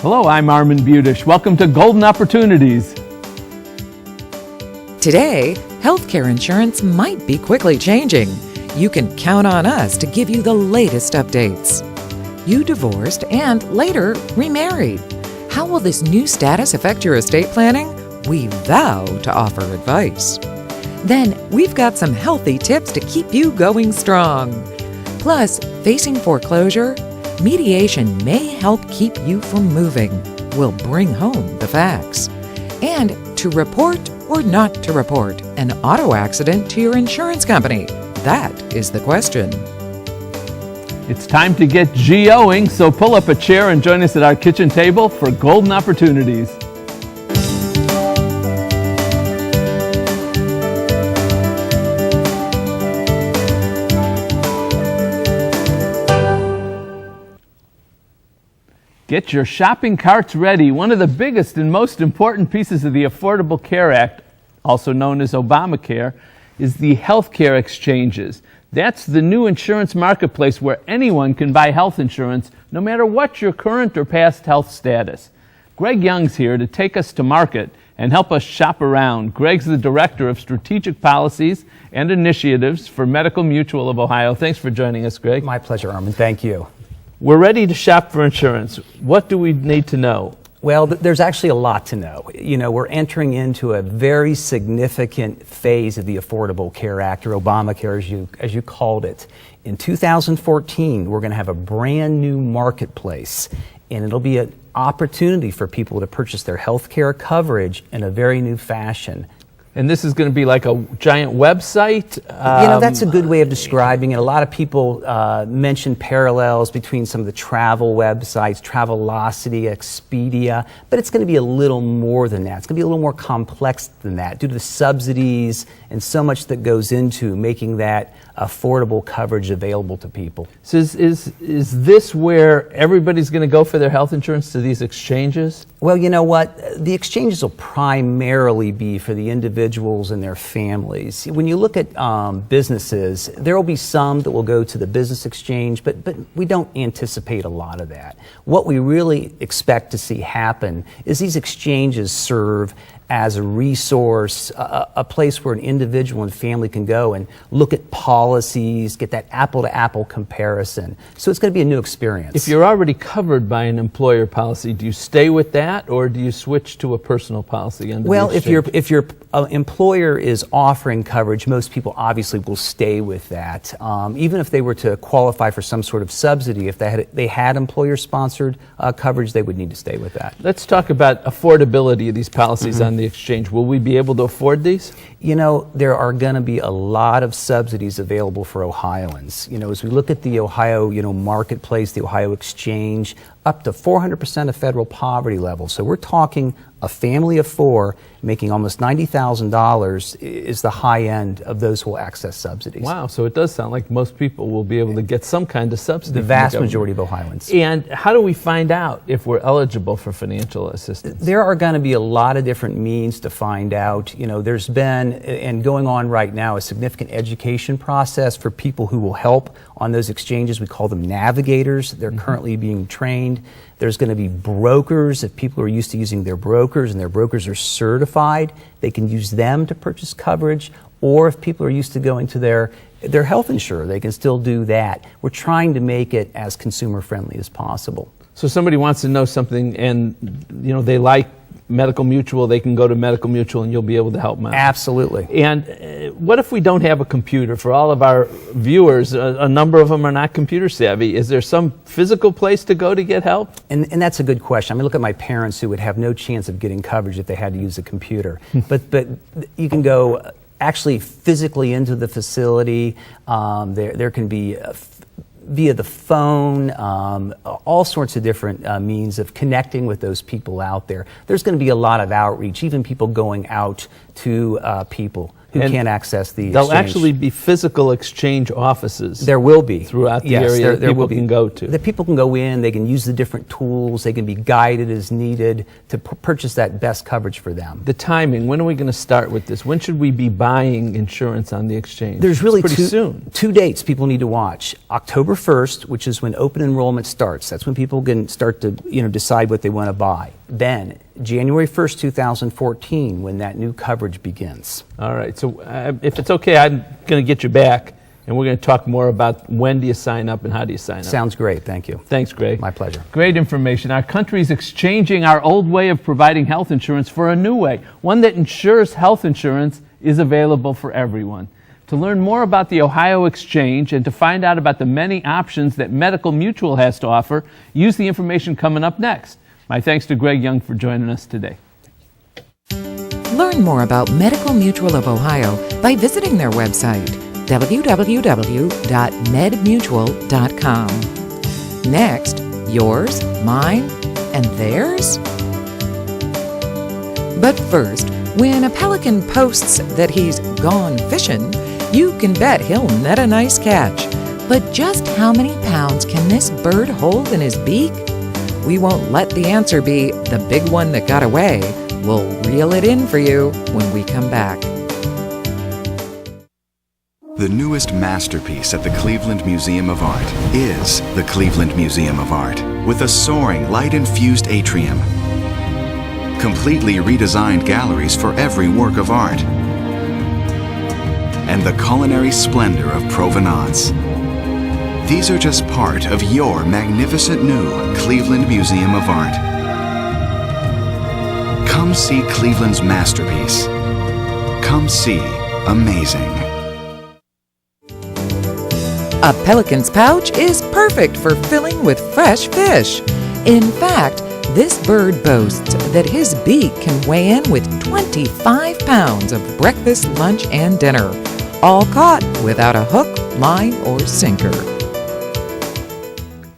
Hello, I'm Armin Budish. Welcome to Golden Opportunities. Today, healthcare insurance might be quickly changing. You can count on us to give you the latest updates. You divorced and later remarried. How will this new status affect your estate planning? We vow to offer advice. Then, we've got some healthy tips to keep you going strong. Plus, facing foreclosure, mediation may help keep you from moving. We'll bring home the facts. And to report or not to report an auto accident to your insurance company? That is the question. It's time to get GOing, so pull up a chair and join us at our kitchen table for Golden Opportunities. Get your shopping carts ready. One of the biggest and most important pieces of the Affordable Care Act, also known as Obamacare, is the healthcare exchanges. That's the new insurance marketplace where anyone can buy health insurance, no matter what your current or past health status. Greg Young's here to take us to market and help us shop around. Greg's the Director of Strategic Policies and Initiatives for Medical Mutual of Ohio. Thanks for joining us, Greg. My pleasure, Armin. Thank you. We're ready to shop for insurance. What do we need to know? Well, there's actually a lot to know. You know, we're entering into a very significant phase of the Affordable Care Act, or Obamacare as you called it. In 2014, we're going to have a brand new marketplace, and it'll be an opportunity for people to purchase their health care coverage in a very new fashion. And this is going to be like a giant website? That's a good way of describing it. A lot of people mention parallels between some of the travel websites, Travelocity, Expedia, but it's going to be a little more than that. It's going to be a little more complex than that due to the subsidies and so much that goes into making that affordable coverage available to people. So is this where everybody's going to go for their health insurance, to these exchanges? Well, you know what? The exchanges will primarily be for the individuals and their families. When you look at businesses, there will be some that will go to the business exchange, but we don't anticipate a lot of that. What we really expect to see happen is these exchanges serve as a resource, a place where an individual and family can go and look at policies, get that apple-to-apple comparison. So it's going to be a new experience. If you're already covered by an employer policy, do you stay with that, or do you switch to a personal policy? Well, if your employer is offering coverage, most people obviously will stay with that. Even if they were to qualify for some sort of subsidy, if they had employer-sponsored coverage, they would need to stay with that. Let's talk about affordability of these policies on the exchange. Will we be able to afford these? You know, there are going to be a lot of subsidies available for Ohioans. You know, as we look at the Ohio, marketplace, the Ohio exchange, up to 400% of federal poverty level. So we're talking a family of four making almost $90,000 is the high end of those who will access subsidies. Wow, so it does sound like most people will be able to get some kind of subsidy. The vast majority of Ohioans. And how do we find out if we're eligible for financial assistance? There are going to be a lot of different means to find out. You know, there's been, and going on right now, a significant education process for people who will help on those exchanges. We call them navigators. They're currently being trained. There's going to be brokers. If people are used to using their brokers and their brokers are certified, they can use them to purchase coverage. Or if people are used to going to their health insurer, they can still do that. We're trying to make it as consumer friendly as possible. So somebody wants to know something and they like Medical Mutual, they can go to Medical Mutual and you'll be able to help them out. Absolutely. And what if we don't have a computer? For all of our viewers, a number of them are not computer savvy. Is there some physical place to go to get help? And that's a good question. I mean, look at my parents who would have no chance of getting coverage if they had to use a computer. but you can go actually physically into the facility. There can be via the phone, all sorts of different means of connecting with those people out there. There's going to be a lot of outreach, even people going out to people who And can't access the There'll exchange. actually be physical exchange offices. There will be. Throughout the Yes, area that there people will be. can go to. The people can go in, they can use the different tools, they can be guided as needed to purchase that best coverage for them. The timing, when are we going to start with this? When should we be buying insurance on the exchange? There's really It's pretty soon. two dates people need to watch. October 1st, which is when open enrollment starts. That's when people can start to decide what they want to buy. Then January 1st, 2014, when that new coverage begins. All right, so if it's okay, I'm going to get you back, and we're going to talk more about when do you sign up and how do you sign up. Sounds great. Thank you. Thanks, Greg. My pleasure. Great information. Our country's exchanging our old way of providing health insurance for a new way, one that ensures health insurance is available for everyone. To learn more about the Ohio Exchange and to find out about the many options that Medical Mutual has to offer, use the information coming up next. My thanks to Greg Young for joining us today. Learn more about Medical Mutual of Ohio by visiting their website, www.medmutual.com. Next, yours, mine, and theirs? But first, when a pelican posts that he's gone fishing, you can bet he'll net a nice catch. But just how many pounds can this bird hold in his beak? We won't let the answer be the big one that got away. We'll reel it in for you when we come back. The newest masterpiece at the Cleveland Museum of Art is the Cleveland Museum of Art, with a soaring, light-infused atrium, completely redesigned galleries for every work of art, and the culinary splendor of provenance. These are just part of your magnificent new Cleveland Museum of Art. Come see Cleveland's masterpiece. Come see amazing. A pelican's pouch is perfect for filling with fresh fish. In fact, this bird boasts that his beak can weigh in with 25 pounds of breakfast, lunch, and dinner, all caught without a hook, line, or sinker.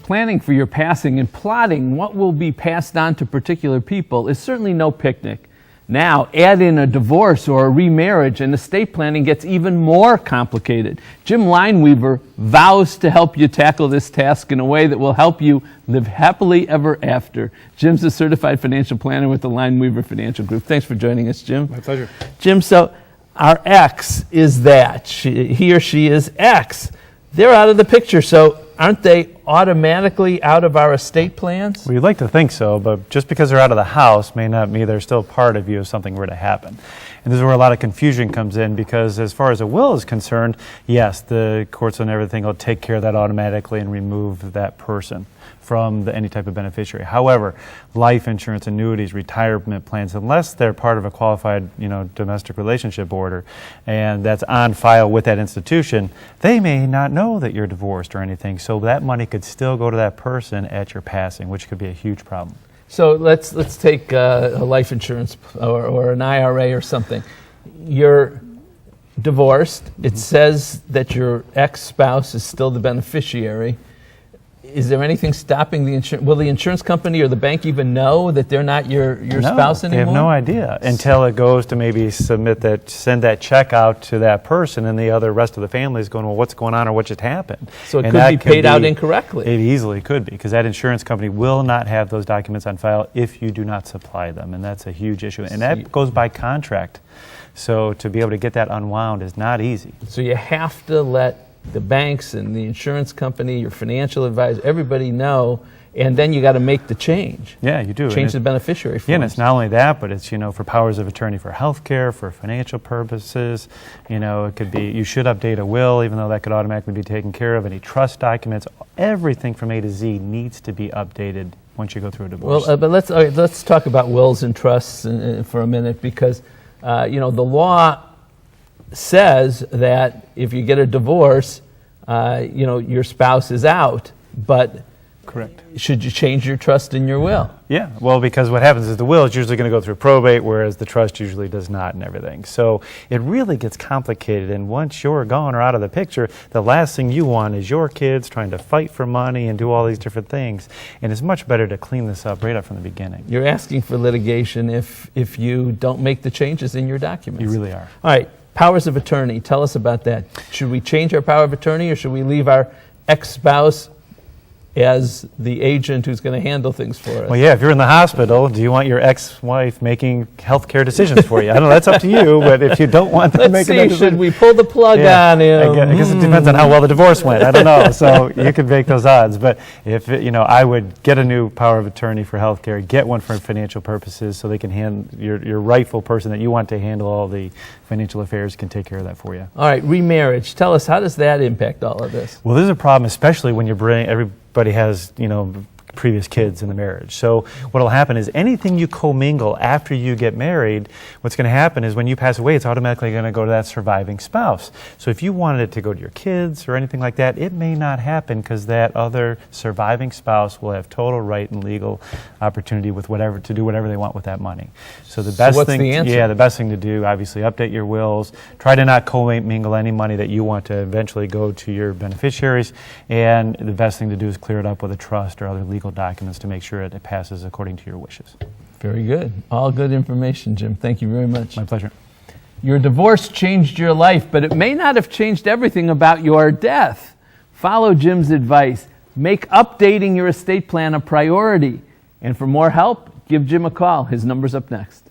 Planning for your passing and plotting what will be passed on to particular people is certainly no picnic. Now, add in a divorce or a remarriage, and estate planning gets even more complicated. Jim Lineweaver vows to help you tackle this task in a way that will help you live happily ever after. Jim's a certified financial planner with the Lineweaver Financial Group. Thanks for joining us, Jim. My pleasure. Jim, so our ex is that. He or she is X. They're out of the picture, so aren't they automatically out of our estate plans? Well, you'd like to think so, but just because they're out of the house may not mean they're still part of you if something were to happen. And this is where a lot of confusion comes in, because as far as a will is concerned, yes, the courts and everything will take care of that automatically and remove that person from any type of beneficiary. However, life insurance, annuities, retirement plans, unless they're part of a qualified, domestic relationship order, and that's on file with that institution, they may not know that you're divorced or anything. So that money could still go to that person at your passing, which could be a huge problem. So let's take a life insurance or an IRA or something. You're divorced. It says that your ex-spouse is still the beneficiary. Is there anything stopping the insurance? Will the insurance company or the bank even know that they're not your spouse anymore? They have no idea until it goes to maybe send that check out to that person, and the rest of the family is going, well, what's going on or what just happened? So it could be paid out incorrectly. It easily could be, because that insurance company will not have those documents on file if you do not supply them, and that's a huge issue. And that goes by contract. So to be able to get that unwound is not easy. So you have to let the banks and the insurance company, your financial advisor, everybody know, and then you got to make the change. Yeah, you do. Change the beneficiary forms. Yeah, and it's not only that, but it's, for powers of attorney for health care, for financial purposes. It could be, you should update a will, even though that could automatically be taken care of. Any trust documents, everything from A to Z needs to be updated once you go through a divorce. Well, but let's talk about wills and trusts for a minute, because, the law says that if you get a divorce, your spouse is out, but correct. Should you change your trust in your will? Yeah, well, because what happens is the will is usually going to go through probate, whereas the trust usually does not and everything. So it really gets complicated, and once you're gone or out of the picture, the last thing you want is your kids trying to fight for money and do all these different things. And it's much better to clean this up right up from the beginning. You're asking for litigation if you don't make the changes in your documents. You really are. All right. powers of attorney. Tell us about that. Should we change our power of attorney, or should we leave our ex-spouse as the agent who's going to handle things for us? Well, yeah, if you're in the hospital, do you want your ex-wife making healthcare decisions for you? I don't know, that's up to you, but if you don't want them Let's making see, that should decision, we pull the plug on him? I guess it depends on how well the divorce went. I don't know. So you could make those odds. But if I would get a new power of attorney for healthcare, get one for financial purposes, so they can hand your rightful person that you want to handle all the financial affairs can take care of that for you. All right, remarriage. Tell us, how does that impact all of this? Well, this is a problem, especially when everybody has previous kids in the marriage. So what will happen is anything you commingle after you get married, what's going to happen is when you pass away, it's automatically going to go to that surviving spouse. So if you wanted it to go to your kids or anything like that, it may not happen, because that other surviving spouse will have total right and legal opportunity to do whatever they want with that money. So the best what's thing, the answer? the best thing to do, obviously, update your wills. Try to not commingle any money that you want to eventually go to your beneficiaries, and the best thing to do is clear it up with a trust or other legal documents to make sure it passes according to your wishes. Very good. All good information, Jim. Thank you very much. My pleasure. Your divorce changed your life, but it may not have changed everything about your death. Follow Jim's advice. Make updating your estate plan a priority. And for more help, give Jim a call. His number's up next.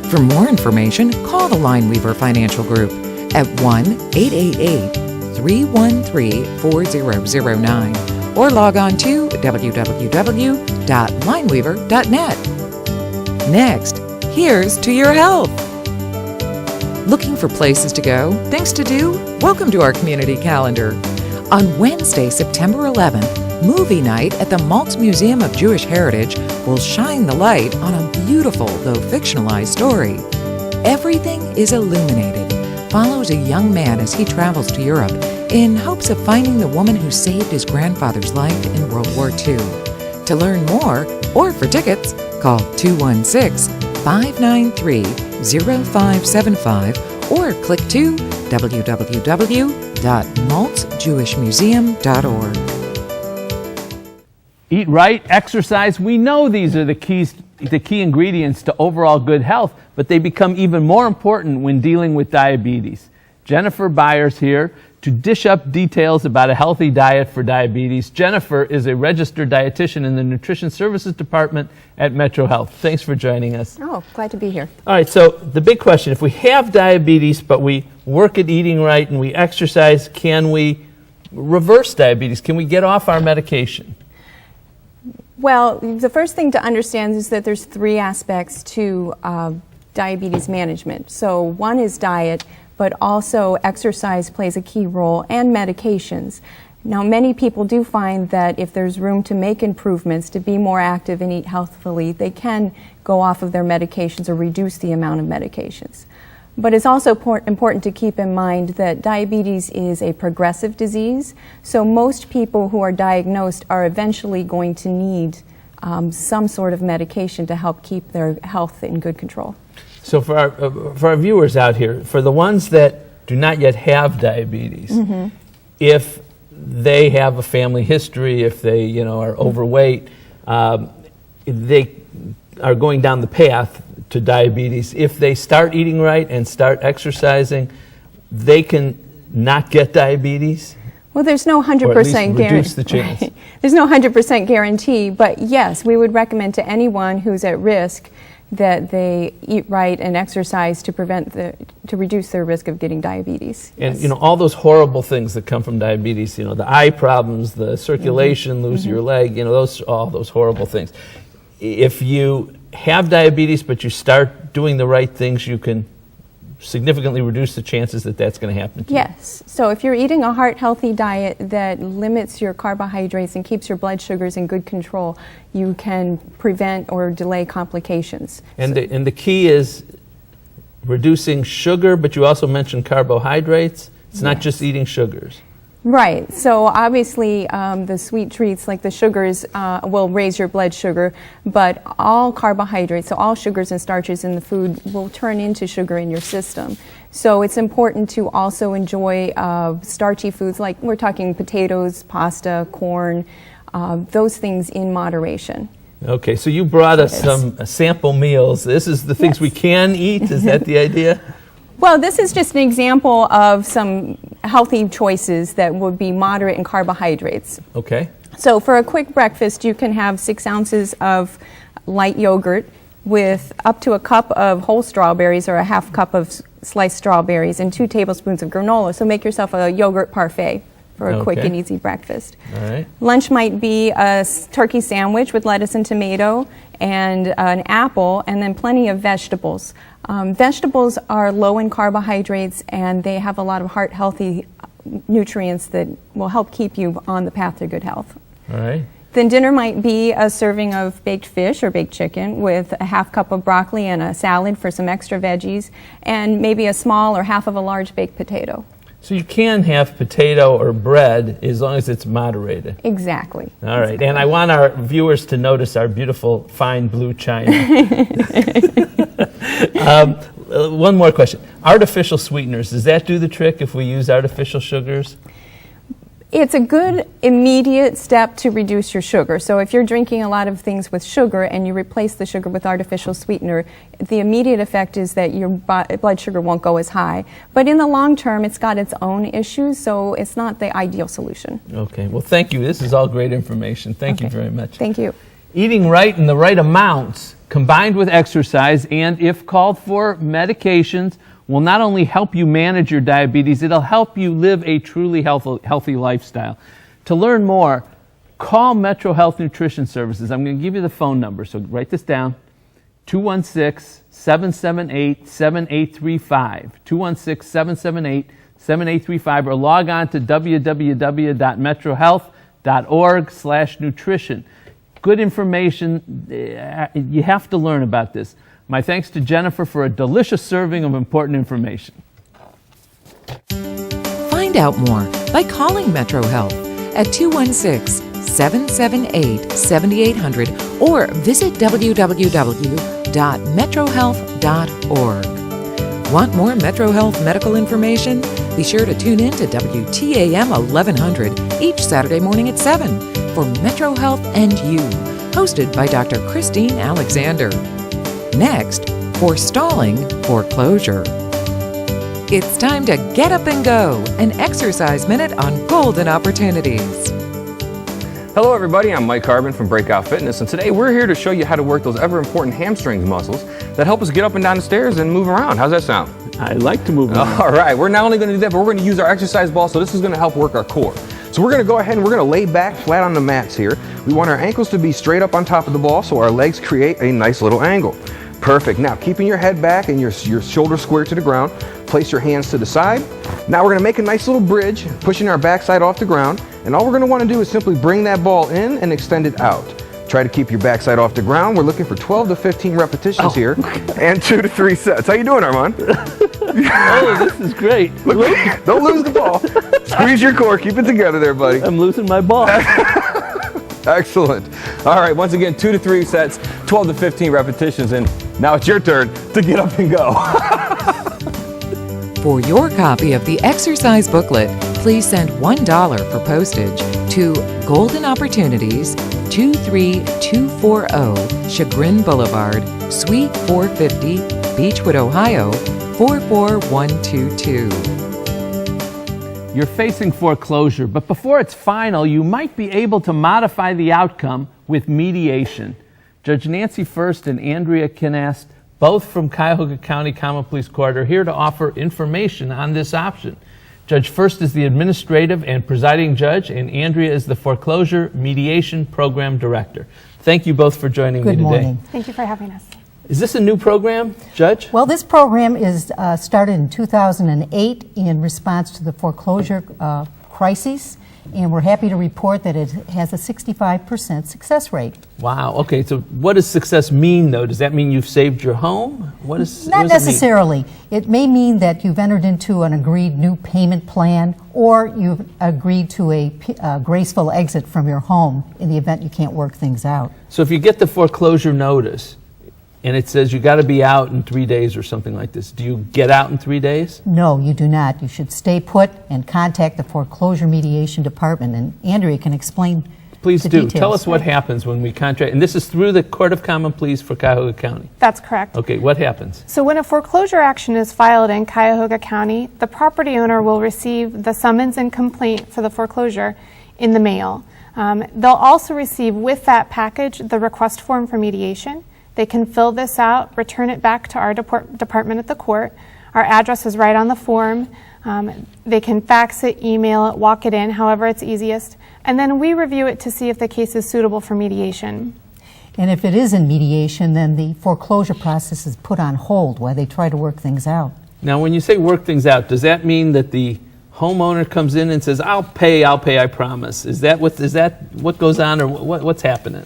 For more information, call the Lineweaver Financial Group at 1-888-313-4009 or log on to www.lineweaver.net. Next, here's to your health. Looking for places to go, things to do? Welcome to our community calendar. On Wednesday, September 11th, Movie Night at the Maltz Museum of Jewish Heritage will shine the light on a beautiful, though fictionalized story. Everything is Illuminated follows a young man as he travels to Europe in hopes of finding the woman who saved his grandfather's life in World War II. To learn more, or for tickets, call 216-593-0575 or click to www.maltzjewishmuseum.org. Eat right, exercise. We know these are the key ingredients to overall good health, but they become even more important when dealing with diabetes. Jennifer Byers here to dish up details about a healthy diet for diabetes. Jennifer is a registered dietitian in the Nutrition Services Department at Metro Health. Thanks for joining us. Oh, glad to be here. All right, so the big question, if we have diabetes but we work at eating right and we exercise, can we reverse diabetes? Can we get off our medication? Well, the first thing to understand is that there's three aspects to diabetes management. So one is diet, but also exercise plays a key role, and medications. Now, many people do find that if there's room to make improvements, to be more active and eat healthfully, they can go off of their medications or reduce the amount of medications. But it's also important to keep in mind that diabetes is a progressive disease, so most people who are diagnosed are eventually going to need some sort of medication to help keep their health in good control. So for our viewers out here, for the ones that do not yet have diabetes, if they have a family history, if they are overweight, they are going down the path to diabetes. If they start eating right and start exercising, they can not get diabetes. Well, there's no 100% reduce the chance. Right. There's no 100% guarantee, but yes, we would recommend to anyone who's at risk that they eat right and exercise to reduce their risk of getting diabetes. And all those horrible things that come from diabetes, the eye problems, the circulation, lose your leg, all those horrible things. If you have diabetes but you start doing the right things, you can significantly reduce the chances that that's going to happen to you. Yes. So if you're eating a heart-healthy diet that limits your carbohydrates and keeps your blood sugars in good control, you can prevent or delay complications. And the key is reducing sugar, but you also mentioned carbohydrates. It's not just eating sugars. Right. So obviously, the sweet treats like the sugars will raise your blood sugar, but all carbohydrates, so all sugars and starches in the food, will turn into sugar in your system. So it's important to also enjoy starchy foods, like we're talking potatoes, pasta, corn, those things in moderation. Okay, so you brought us some sample meals. This is the things Yes. we can eat. Is that the idea? Well, this is just an example of some healthy choices that would be moderate in carbohydrates. Okay. So for a quick breakfast, you can have 6 ounces of light yogurt with up to a cup of whole strawberries or a half cup of sliced strawberries and 2 tablespoons of granola. So make yourself a yogurt parfait for a quick Okay. and easy breakfast. All right. Lunch might be a turkey sandwich with lettuce and tomato and an apple, and then plenty of vegetables. Vegetables are low in carbohydrates, and they have a lot of heart-healthy nutrients that will help keep you on the path to good health. All right. Then dinner might be a serving of baked fish or baked chicken with a half cup of broccoli and a salad for some extra veggies, and maybe a small or half of a large baked potato. So you can have potato or bread as long as it's moderated. Exactly. All right, and I want our viewers to notice our beautiful, fine blue china. One more question. Artificial sweeteners, does that do the trick if we use artificial sugars? It's a good immediate step to reduce your sugar. So if you're drinking a lot of things with sugar and you replace the sugar with artificial sweetener, the immediate effect is that your blood sugar won't go as high. But in the long term, it's got its own issues, so it's not the ideal solution. Okay, well, thank you. This is all great information. Thank you Okay. very much. Thank you. Eating right in the right amounts, combined with exercise and, if called for, medications, will not only help you manage your diabetes, it'll help you live a truly healthy lifestyle. To learn more, call Metro Health Nutrition Services. I'm going to give you the phone number, so write this down. 216-778-7835. 216-778-7835, or log on to www.metrohealth.org/nutrition. Good information. You have to learn about this. My thanks to Jennifer for a delicious serving of important information. Find out more by calling Metro Health at 216-778-7800 or visit www.metrohealth.org. Want more Metro Health medical information? Be sure to tune in to WTAM 1100 each Saturday morning at 7 for Metro Health and You, hosted by Dr. Christine Alexander. Next, forestalling foreclosure. It's time to get up and go, an exercise minute on golden opportunities. Hello everybody, I'm Mike Harbin from Breakout Fitness, and today we're here to show you how to work those ever important hamstrings muscles that help us get up and down the stairs and move around. How's that sound? I like to move around. All right, we're not only going to do that, but we're going to use our exercise ball, so this is going to help work our core. So we're going to go ahead and we're going to lay back flat on the mats here. We want our ankles to be straight up on top of the ball so our legs create a nice little angle. Perfect. Now, keeping your head back and your shoulders square to the ground, place your hands to the side. Now we're going to make a nice little bridge, pushing our backside off the ground, and all we're going to want to do is simply bring that ball in and extend it out. Try to keep your backside off the ground. We're looking for 12 to 15 repetitions here, and 2 to 3 sets. How you doing, Armand? Oh, this is great. Don't lose the ball. Squeeze your core. Keep it together there, buddy. I'm losing my ball. Excellent. All right, once again, 2 to 3 sets, 12 to 15 repetitions, and now it's your turn to get up and go. For your copy of the exercise booklet, please send $1 for postage to Golden Opportunities, 23240 Chagrin Boulevard, Suite 450, Beechwood, Ohio, 44122. You're facing foreclosure, but before it's final, you might be able to modify the outcome with mediation. Judge Nancy First and Andrea Kinast, both from Cuyahoga County Common Pleas Court, are here to offer information on this option. Judge First is the administrative and presiding judge, and Andrea is the foreclosure mediation program director. Thank you both for joining me today. Good morning. Thank you for having us. Is this a new program, Judge? Well, this program is started in 2008 in response to the foreclosure crisis, and we're happy to report that it has a 65% success rate. Wow. Okay. So, what does success mean, though? Does that mean you've saved your home? What does Not what does it mean? necessarily. It may mean that you've entered into an agreed new payment plan, or you've agreed to a graceful exit from your home in the event you can't work things out. So, if you get the foreclosure notice and it says you got to be out in 3 days or something like this, do you get out in 3 days? No, you do not. You should stay put and contact the foreclosure mediation department, and Andrea can explain. Please the do. details. Tell us what happens when we contract. And this is through the Court of Common Pleas for Cuyahoga County. That's correct. Okay, what happens? So when a foreclosure action is filed in Cuyahoga County, the property owner will receive the summons and complaint for the foreclosure in the mail. They'll also receive with that package the request form for mediation. They can fill this out, return it back to our department at the court. Our address is right on the form. They can fax it, email it, walk it in, however it's easiest. And then we review it to see if the case is suitable for mediation. And if it is in mediation, then the foreclosure process is put on hold while they try to work things out. Now, when you say work things out, does that mean that the homeowner comes in and says, I'll pay, I promise? Is that what goes on, or what's happening?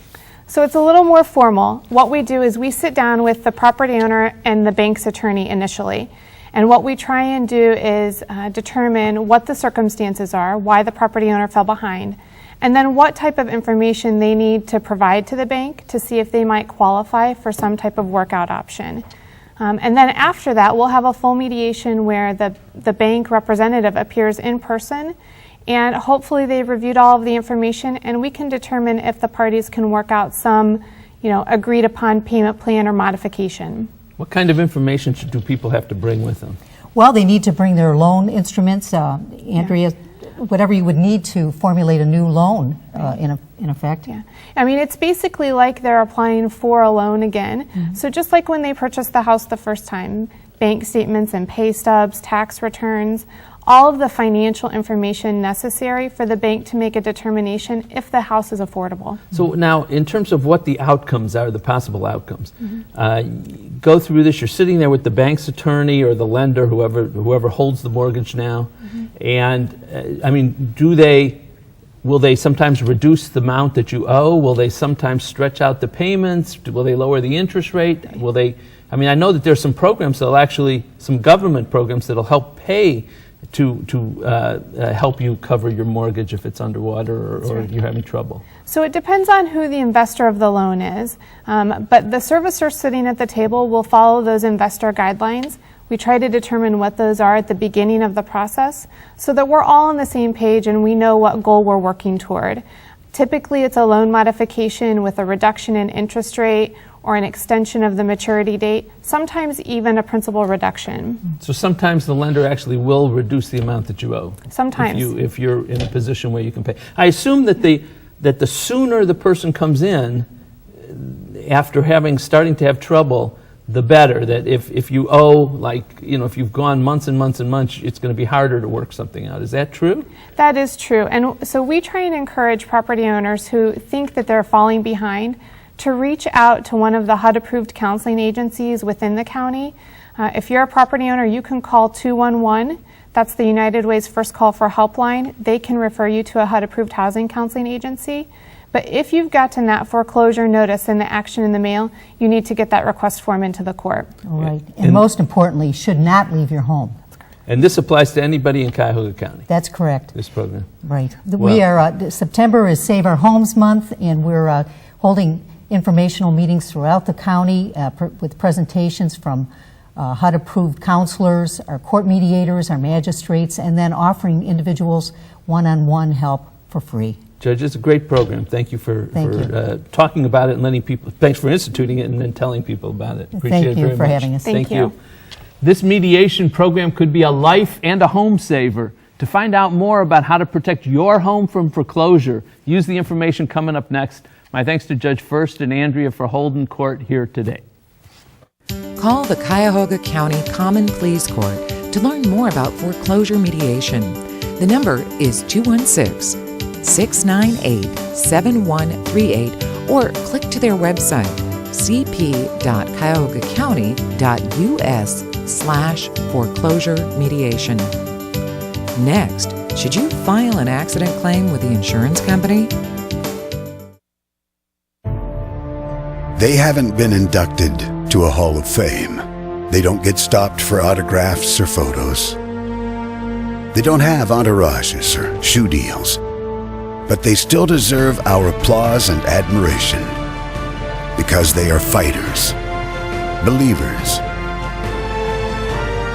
So it's a little more formal. What we do is we sit down with the property owner and the bank's attorney initially. And what we try and do is determine what the circumstances are, why the property owner fell behind, and then what type of information they need to provide to the bank to see if they might qualify for some type of workout option. And then after that, we'll have a full mediation where the bank representative appears in person, and hopefully they've reviewed all of the information, and we can determine if the parties can work out some, agreed upon payment plan or modification. What kind of information do people have to bring with them? Well, they need to bring their loan instruments, Andrea, whatever you would need to formulate a new loan in effect. Yeah, I mean, it's basically like they're applying for a loan again. Mm-hmm. So just like when they purchased the house the first time, bank statements and pay stubs, tax returns, all of the financial information necessary for the bank to make a determination if the house is affordable. So now, in terms of what the outcomes are, the possible outcomes, go through this. You're sitting there with the bank's attorney or the lender, whoever holds the mortgage now, and I mean, will they sometimes reduce the amount that you owe? Will they sometimes stretch out the payments? Will they lower the interest rate? I mean, I know that there's some programs some government programs that'll help pay to help you cover your mortgage if it's underwater or you're having trouble. So it depends on who the investor of the loan is, but the servicer sitting at the table will follow those investor guidelines. We try to determine what those are at the beginning of the process so that we're all on the same page and we know what goal we're working toward. Typically, it's a loan modification with a reduction in interest rate or an extension of the maturity date, sometimes even a principal reduction. So sometimes the lender actually will reduce the amount that you owe. Sometimes. If you're in a position where you can pay. I assume that the sooner the person comes in, after starting to have trouble, the better. That if you owe, if you've gone months and months and months, it's going to be harder to work something out. Is that true? That is true. And so we try and encourage property owners who think that they're falling behind to reach out to one of the HUD-approved counseling agencies within the county. If you're a property owner, you can call 211. That's the United Way's First Call for Helpline. They can refer you to a HUD-approved housing counseling agency. But if you've gotten that foreclosure notice and the action in the mail, you need to get that request form into the court. All right. And most importantly, you should not leave your home. And this applies to anybody in Cuyahoga County? That's correct. This program? Right. September is Save Our Homes Month, and we're holding informational meetings throughout the county with presentations from HUD-approved counselors, our court mediators, our magistrates, and then offering individuals one-on-one help for free. Judge, it's a great program. Thank you for talking about it and letting people, thanks for instituting it and then telling people about it. Appreciate it very much. Thank you for having us. Thank you. This mediation program could be a life and a home saver. To find out more about how to protect your home from foreclosure, use the information coming up next. My thanks to Judge First and Andrea for holding court here today. Call the Cuyahoga County Common Pleas Court to learn more about foreclosure mediation. The number is 216-698-7138 or click to their website, cp.cuyahogacounty.us/foreclosure mediation. Next, should you file an accident claim with the insurance company? They haven't been inducted to a Hall of Fame. They don't get stopped for autographs or photos. They don't have entourages or shoe deals. But they still deserve our applause and admiration because they are fighters, believers,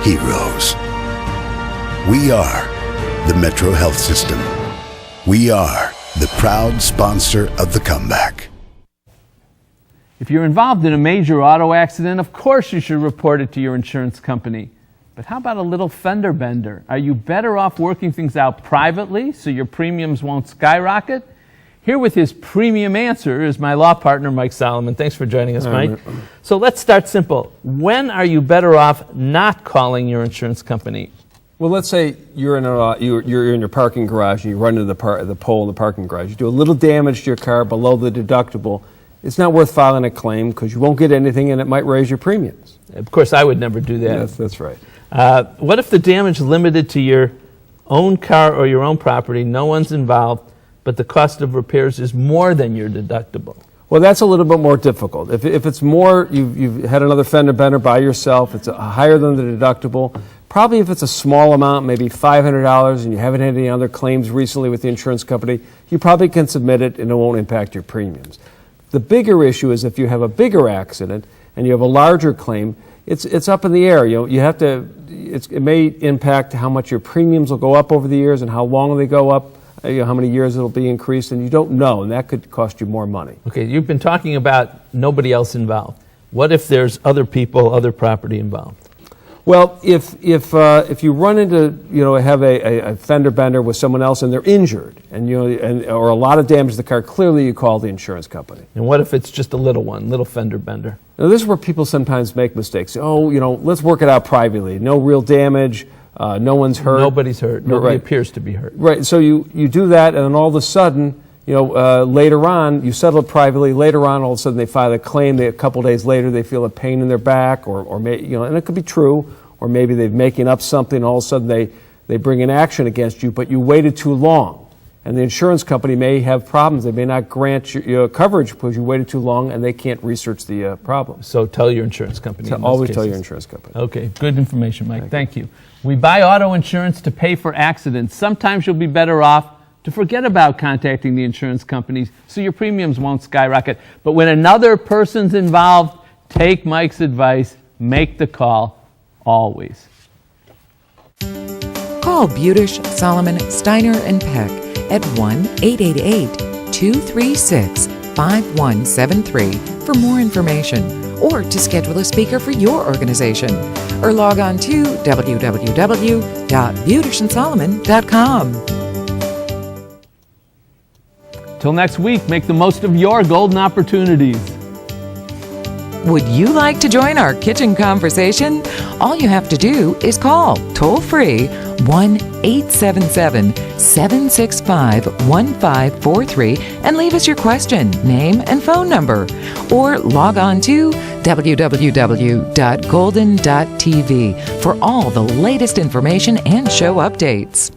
heroes. We are the Metro Health System. We are the proud sponsor of the comeback. If you're involved in a major auto accident, of course you should report it to your insurance company. But how about a little fender bender? Are you better off working things out privately so your premiums won't skyrocket? Here with his premium answer is my law partner, Mike Solomon. Thanks for joining us, Mike. So let's start simple. When are you better off not calling your insurance company? Well, let's say you're in your parking garage and you run into the pole in the parking garage. You do a little damage to your car below the deductible. It's not worth filing a claim because you won't get anything and it might raise your premiums. Of course, I would never do that. Yes, that's right. What if the damage limited to your own car or your own property, no one's involved, but the cost of repairs is more than your deductible? Well, that's a little bit more difficult. If it's more, you've had another fender bender by yourself, it's higher than the deductible. Probably if it's a small amount, maybe $500, and you haven't had any other claims recently with the insurance company, you probably can submit it and it won't impact your premiums. The bigger issue is if you have a bigger accident and you have a larger claim, it's up in the air. You have to. It may impact how much your premiums will go up over the years and how long they go up. How many years it'll be increased, and you don't know, and that could cost you more money. Okay, you've been talking about nobody else involved. What if there's other people, other property involved? Well, if you run into have a fender bender with someone else and they're injured or a lot of damage to the car, clearly you call the insurance company. And what if it's just a little one, little fender bender? Now, this is where people sometimes make mistakes. Oh, let's work it out privately. No real damage. No one's hurt. Nobody's hurt. Nobody appears to be hurt. Right. So you do that, and then all of a sudden, later on, you settle it privately. Later on, all of a sudden, they file a claim. A couple days later, they feel a pain in their back, and it could be true, or maybe they're making up something. And all of a sudden, they bring an action against you, but you waited too long, and the insurance company may have problems. They may not grant you coverage because you waited too long, and they can't research the problem. So tell your insurance company. Always tell your insurance company. Okay, good information, Mike. Thank you. We buy auto insurance to pay for accidents. Sometimes you'll be better off to forget about contacting the insurance companies so your premiums won't skyrocket. But when another person's involved, take Mike's advice, make the call, always. Call Budish, Solomon, Steiner, and Peck at 1-888-236-5173 for more information or to schedule a speaker for your organization. Or log on to www.budishandsolomon.com. Till next week, make the most of your golden opportunities. Would you like to join our kitchen conversation? All you have to do is call toll-free 1-877-765-1543 and leave us your question, name, and phone number. Or log on to www.golden.tv for all the latest information and show updates.